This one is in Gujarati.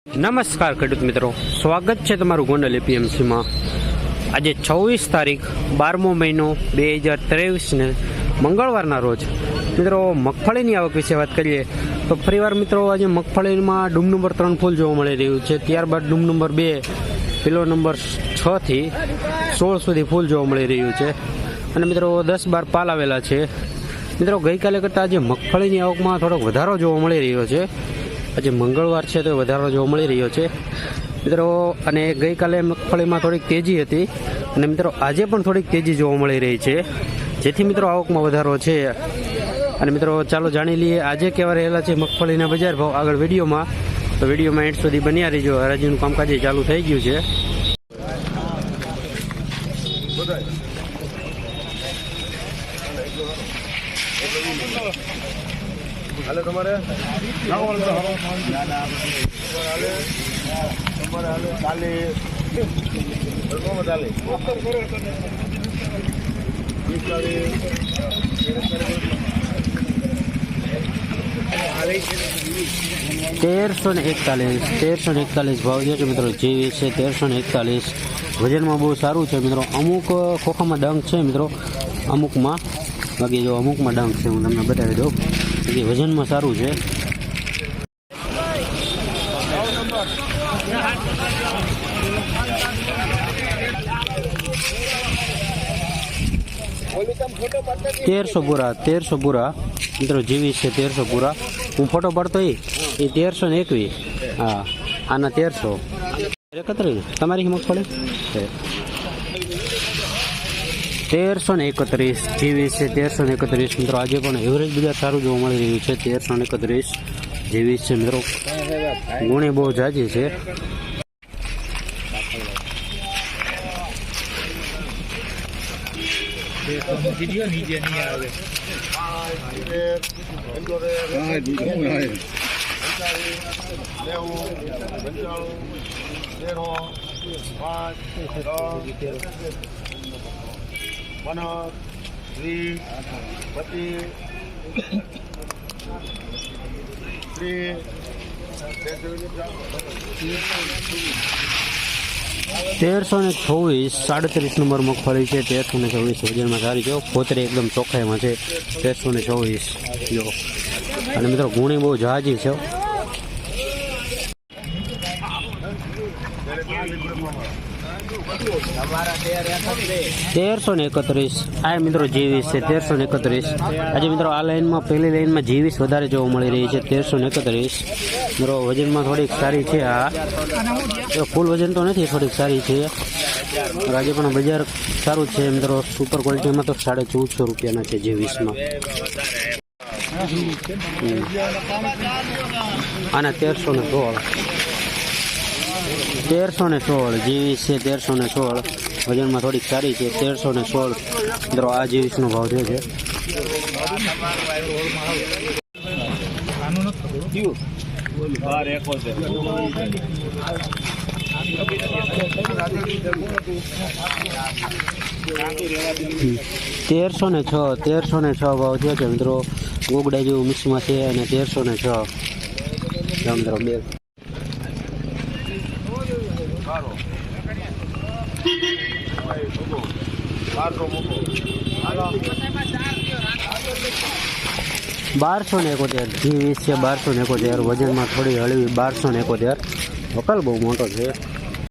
નમસ્કાર ખેડૂત મિત્રો, સ્વાગત છે તમારું ગોંડલ એપીએમસીમાં। આજે 26 તારીખ 12મો મહિનો 2023ને મંગળવારના રોજ મિત્રો મગફળીની આવક વિશે વાત કરીએ તો ફરીવાર મિત્રો આજે મગફળીમાં ડૂમ નંબર 3 ફૂલ જોવા મળી રહ્યું છે। ત્યારબાદ ડૂમ નંબર 2 કિલો નંબર 6 થી 16 સુધી ફૂલ જોવા મળી રહ્યું છે અને મિત્રો 10-12 પાલ આવેલા છે। મિત્રો ગઈકાલે કરતાં આજે મગફળીની આવકમાં થોડોક વધારો જોવા મળી રહ્યો છે। આજે મંગળવાર છે તો વધારો જોવા મળી રહ્યો છે મિત્રો। અને ગઈકાલે મગફળીમાં થોડીક તેજી હતી અને મિત્રો આજે પણ થોડીક તેજી જોવા મળી રહી છે, જેથી મિત્રો આવકમાં વધારો છે। અને મિત્રો ચાલો જાણી લઈએ આજે કેવા રહેલા છે મગફળીના બજાર ભાવ આગળ વિડીયોમાં। તો વિડીયોમાં એન્ડ સુધી બન્યા રહીજો। હરાજીનું કામકાજ ચાલુ થઈ ગયું છે। હાલે તમારે $1341 ભાવ છે મિત્રો। જીવી છે 1341, વજનમાં બહુ સારું છે મિત્રો। અમુક ખોખામાં ડંખ છે મિત્રો, અમુકમાં બાકી જો અમુકમાં ડંખ છે, હું તમને બતાવી દઉં। વજનમાં સારું છે। તેરસો પૂરા મિત્રો જીવી છે 1300 પૂરા। હું ફોટો પાડતો એ 1321। હા, આના 1331 તમારી મગફળી 1331 જીવી છે 1331 મિત્રો। આજે પણ એવરેજ બજાર સારું જોવા મળી રહ્યું છે। 1331 જીવી છે મિત્રો, ગુણી બહુ જાજી છે। $1324 37 નંબર મગફળી છે। 1324 વજનમાં સારી છે, પોતરી એકદમ ચોખ્ખાઈમાં છે। 1324 જો, અને મિત્રો ગુણી બહુ જાજી છે। $1331 આ મિત્રો જીવીસ છે 1331। આજે મિત્રો આ લાઈનમાં પહેલી લાઈનમાં જીવીસ વધારે જોવા મળી રહી છે। 1331 મિત્રો વજનમાં થોડીક સારી છે। આ ફૂલ વજન તો નથી, થોડીક સારી છે। આજે પણ બજાર સારું છે મિત્રો। સુપર ક્વોલિટીમાં તો ₹1450 છે જીવીસમાં। આના 1316 જીવીસ છે 1316, વજનમાં થોડીક સારી છે। 1316 મિત્રો આ જીવીસનો ભાવ થયો છે। $1306 ભાવ થયો છે મિત્રો। ગોગડા જેવું મિક્સમાં છે અને 1306 મિત્રો બે 1271 જીવીસ છે 1271, વજનમાં થોડી હળવી 1271, વકલ બહુ મોટો છે।